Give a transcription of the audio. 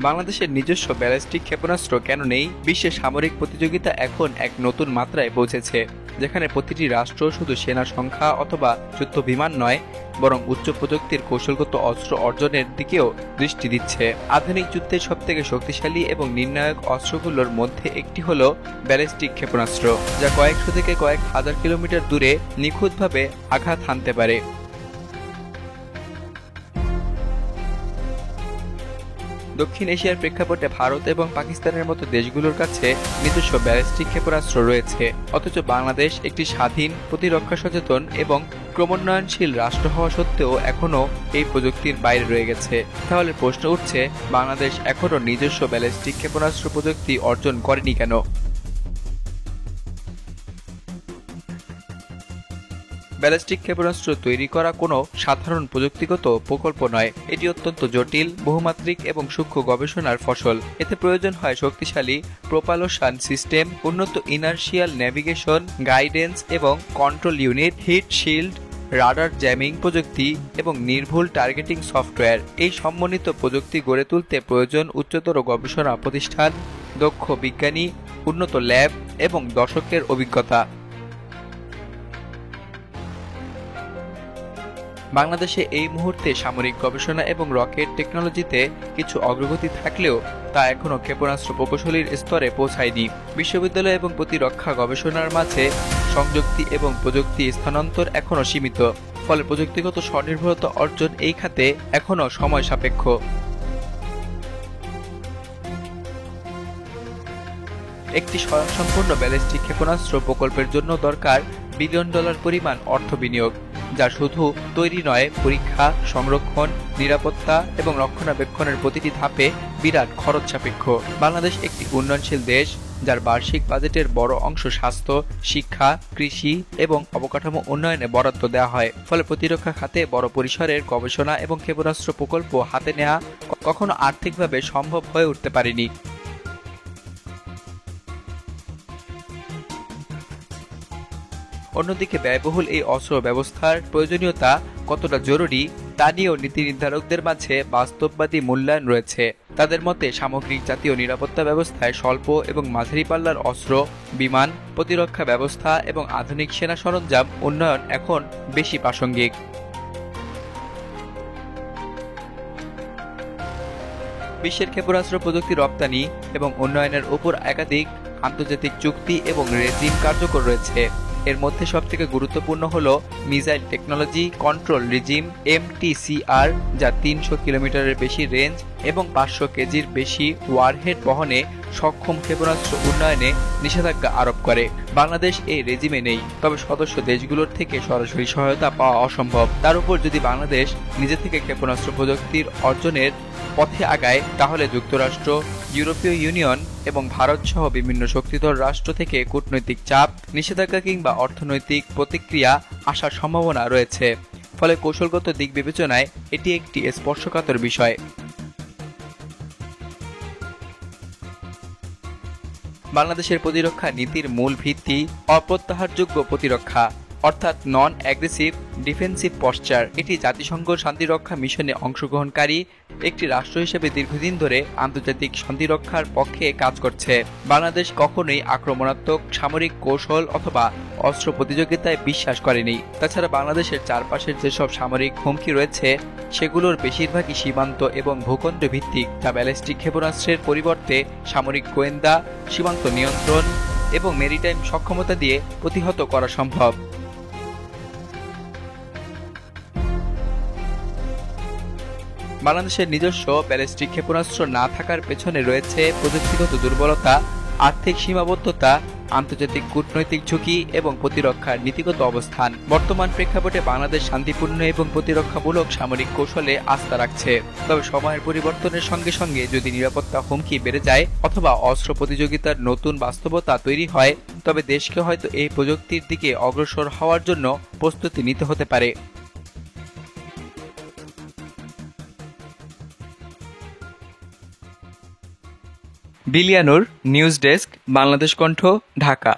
বাংলাদেশের নিজস্ব ব্যালিস্টিক ক্ষেপণাস্ত্র কেন নেই? বিশ্বের সামরিক প্রতিযোগিতা এখন এক নতুন মাত্রায় পৌঁছেছে, যেখানে প্রতিটি রাষ্ট্র শুধু সেনা সংখ্যা অথবা যুদ্ধ বিমান নয়, বরং উচ্চ প্রযুক্তির কৌশলগত অস্ত্র অর্জনের দিকেও দৃষ্টি দিচ্ছে। আধুনিক যুদ্ধের সবথেকে শক্তিশালী এবং নির্ণায়ক অস্ত্রগুলোর মধ্যে একটি হলো ব্যালিস্টিক ক্ষেপণাস্ত্র, যা কয়েকশো থেকে কয়েক হাজার কিলোমিটার দূরে নিখুঁতভাবে আঘাত হানতে পারে। দক্ষিণ এশিয়ার প্রেক্ষাপটে ভারত এবং পাকিস্তানের মতো দেশগুলোর কাছে নিজস্ব ব্যালিস্টিক ক্ষেপণাস্ত্র রয়েছে, অথচ বাংলাদেশ একটি স্বাধীন, প্রতিরক্ষা সচেতন এবং ক্রমোন্নয়নশীল রাষ্ট্র হওয়া সত্ত্বেও এখনও এই প্রযুক্তির বাইরে রয়ে গেছে। তাহলে প্রশ্ন উঠছে, বাংলাদেশ এখনও নিজস্ব ব্যালিস্টিক ক্ষেপণাস্ত্র প্রযুক্তি অর্জন করেনি কেন? ব্যালিস্টিক ক্ষেপণাস্ত্র তৈরি করা কোনো সাধারণ প্রযুক্তিগত প্রকল্প নয়। এটি অত্যন্ত জটিল, বহুমাত্রিক এবং সূক্ষ্ম গবেষণার ফসল। এতে প্রয়োজন হয় শক্তিশালী প্রোপালশন সিস্টেম, উন্নত ইনার্শিয়াল নেভিগেশন, গাইডেন্স এবং control unit, heat shield, radar jamming প্রযুক্তি এবং নির্ভুল টার্গেটিং সফটওয়্যার। এই সমন্বিত প্রযুক্তি গড়ে তুলতে প্রয়োজন উচ্চতর গবেষণা প্রতিষ্ঠান, দক্ষ বিজ্ঞানী, উন্নত ল্যাব এবং দশকের অভিজ্ঞতা। বাংলাদেশে এই মুহূর্তে সামরিক গবেষণা এবং রকেট টেকনোলজিতে কিছু অগ্রগতি থাকলেও তা এখনও ক্ষেপণাস্ত্র প্রকৌশলীর স্তরে পৌঁছায়নি। বিশ্ববিদ্যালয় এবং প্রতিরক্ষা গবেষণার মাঝে সংযুক্তি এবং প্রযুক্তি স্থানান্তর এখনও সীমিত, ফলে প্রযুক্তিগত স্বনির্ভরতা অর্জন এই খাতে এখনও সময় সাপেক্ষ। একটি স্বয়ংসম্পূর্ণ ব্যালিস্টিক ক্ষেপণাস্ত্র প্রকল্পের জন্য দরকার বিলিয়ন ডলার পরিমাণ অর্থ বিনিয়োগ, যা শুধু তৈরি নয়, পরীক্ষা, সংরক্ষণ, নিরাপত্তা এবং রক্ষণাবেক্ষণের প্রতিটি ধাপে বিরাট খরচ সাপেক্ষ। বাংলাদেশ একটি উন্নয়নশীল দেশ, যার বার্ষিক বাজেটের বড় অংশ স্বাস্থ্য, শিক্ষা, কৃষি এবং অবকাঠামো উন্নয়নে বরাদ্দ দেওয়া হয়। ফলে প্রতিরক্ষা খাতে বড় পরিসরের গবেষণা এবং ক্ষেপণাস্ত্র প্রকল্প হাতে নেওয়া কখনো আর্থিকভাবে সম্ভব হয়ে উঠতে পারেনি। অন্যদিকে ব্যয়বহুল এই অস্ত্র ব্যবস্থার প্রয়োজনীয়তা কতটা জরুরি তা নিয়েও নীতি নির্ধারকদের মাঝে বাস্তববাদী মূল্যায়ন রয়েছে। তাদের মতে, সামগ্রিক জাতীয় নিরাপত্তা ব্যবস্থায় স্বল্প এবং মাঝারি পাল্লার অস্ত্র, বিমান, প্রতিরক্ষা ব্যবস্থা এবং আধুনিক সেনা সরঞ্জাম উন্নয়ন এখন বেশি প্রাসঙ্গিক। বিশ্বের ক্ষেপণাস্ত্র প্রযুক্তি রপ্তানি এবং উন্নয়নের উপর একাধিক আন্তর্জাতিক চুক্তি এবং রেজিম কার্যকর রয়েছে। এর মধ্যে সবথেকে গুরুত্বপূর্ণ হল missile technology control regime MTCR, যা 300 কিলোমিটারের বেশি রেঞ্জ এবং 500 কেজির বেশি ওয়ারহেড বহনে সক্ষম ক্ষেপণাস্ত্র উন্নয়নে নিষেধাজ্ঞা আরোপ করে। বাংলাদেশ এই রেজিমে নেই, তবে সদস্য দেশগুলোর থেকে সরাসরি সহায়তা পাওয়া অসম্ভব। তার উপর যদি বাংলাদেশ নিজে থেকে ক্ষেপণাস্ত্র প্রযুক্তির অর্জনের পথে আগায়, তাহলে যুক্তরাষ্ট্র, ইউরোপীয় ইউনিয়ন এবং ভারত সহ বিভিন্ন শক্তিধর রাষ্ট্র থেকে কূটনৈতিক চাপ, নিষেধাজ্ঞা কিংবা অর্থনৈতিক প্রতিক্রিয়া আসার সম্ভাবনা রয়েছে। ফলে কৌশলগত দিক বিবেচনায় এটি একটি স্পর্শকাতর বিষয়। বাংলাদেশের প্রতিরক্ষা নীতির মূল ভিত্তি অপ্রত্যাহারযোগ্য প্রতিরক্ষা, অর্থাৎ নন অ্যাগ্রেসিভ ডিফেন্সিভ পশ্চার। এটি জাতিসংঘ শান্তিরক্ষা মিশনে অংশগ্রহণকারী একটি রাষ্ট্র হিসেবে দীর্ঘদিন ধরে আন্তর্জাতিক শান্তিরক্ষার পক্ষে কাজ করছে। বাংলাদেশ কখনোই আক্রমণাত্মক সামরিক কৌশল অথবা অস্ত্র প্রতিযোগিতায় বিশ্বাস করেনি। তাছাড়া বাংলাদেশের চারপাশের যেসব সামরিক হুমকি রয়েছে, সেগুলোর বেশিরভাগই সীমান্ত এবং ভূখণ্ড ভিত্তিক, যা ব্যালিস্টিক ক্ষেপণাস্ত্রের পরিবর্তে সামরিক গোয়েন্দা, সীমান্ত নিয়ন্ত্রণ এবং মেরিটাইম সক্ষমতা দিয়ে প্রতিহত করা সম্ভব। বাংলাদেশের নিজস্ব ব্যালিস্টিক ক্ষেপণাস্ত্র না থাকার পেছনে রয়েছে প্রযুক্তিগত দুর্বলতা, আর্থিক সীমাবদ্ধতা, আন্তর্জাতিক কূটনৈতিক ঝুঁকি এবং প্রতিরক্ষার নীতিগত অবস্থান। বর্তমান প্রেক্ষাপটে বাংলাদেশ শান্তিপূর্ণ এবং প্রতিরক্ষামূলক সামরিক কৌশলে আস্থা রাখছে। তবে সময়ের পরিবর্তনের সঙ্গে সঙ্গে যদি নিরাপত্তা হুমকি বেড়ে যায় অথবা অস্ত্র প্রতিযোগিতার নতুন বাস্তবতা তৈরি হয়, তবে দেশকে হয়তো এই প্রযুক্তির দিকে অগ্রসর হওয়ার জন্য প্রস্তুতি নিতে হতে পারে। বিলিয়ানুর, নিউজ ডেস্ক, বাংলাদেশ কণ্ঠ, ঢাকা।